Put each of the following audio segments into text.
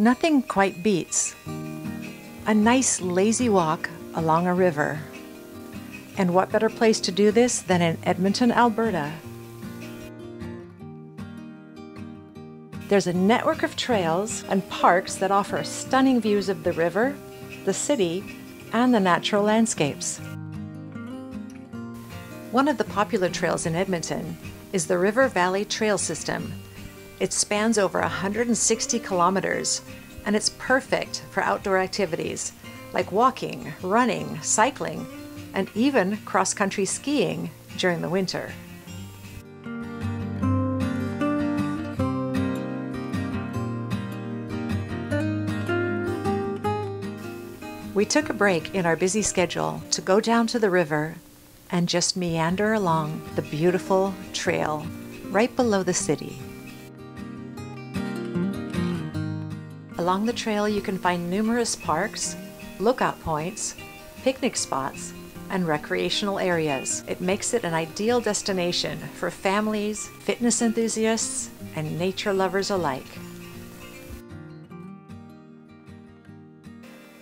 Nothing quite beats a nice lazy walk along a river. And what better place to do this than in Edmonton, Alberta? There's a network of trails and parks that offer stunning views of the river, the city, and the natural landscapes. One of the popular trails in Edmonton is the River Valley Trail System. It spans over 160 kilometers, and it's perfect for outdoor activities like walking, running, cycling, and even cross-country skiing during the winter. We took a break in our busy schedule to go down to the river and just meander along the beautiful trail right below the city. Along the trail you can find numerous parks, lookout points, picnic spots, and recreational areas. It makes it an ideal destination for families, fitness enthusiasts, and nature lovers alike.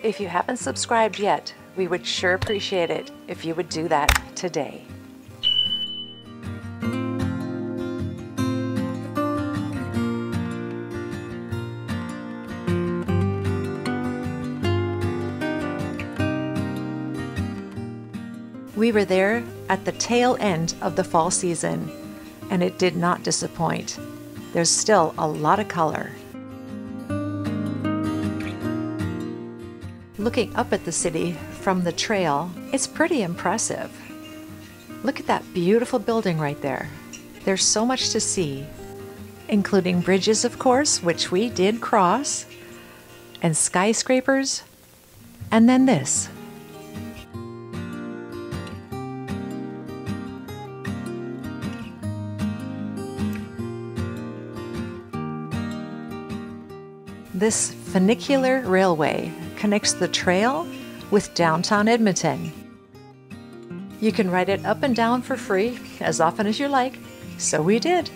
If you haven't subscribed yet, we would sure appreciate it if you would do that today. We were there at the tail end of the fall season, and it did not disappoint. There's still a lot of color. Looking up at the city from the trail, it's pretty impressive. Look at that beautiful building right there. There's so much to see, including bridges, of course, which we did cross, and skyscrapers, and then this. This funicular railway connects the trail with downtown Edmonton. You can ride it up and down for free as often as you like, so we did.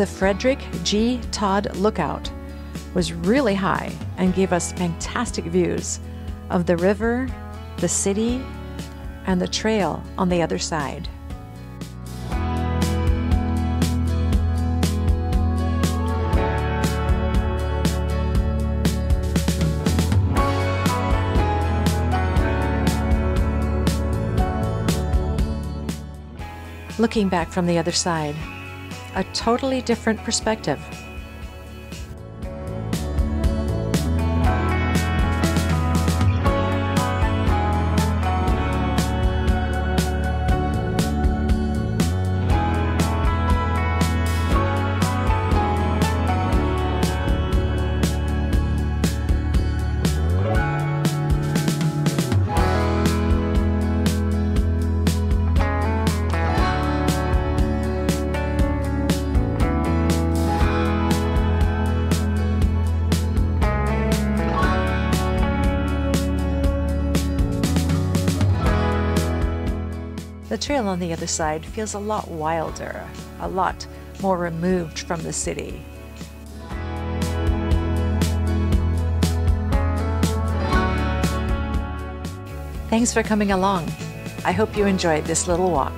The Frederick G. Todd Lookout was really high and gave us fantastic views of the river, the city, and the trail on the other side. Looking back from the other side, a totally different perspective. The trail on the other side feels a lot wilder, a lot more removed from the city. Thanks for coming along. I hope you enjoyed this little walk.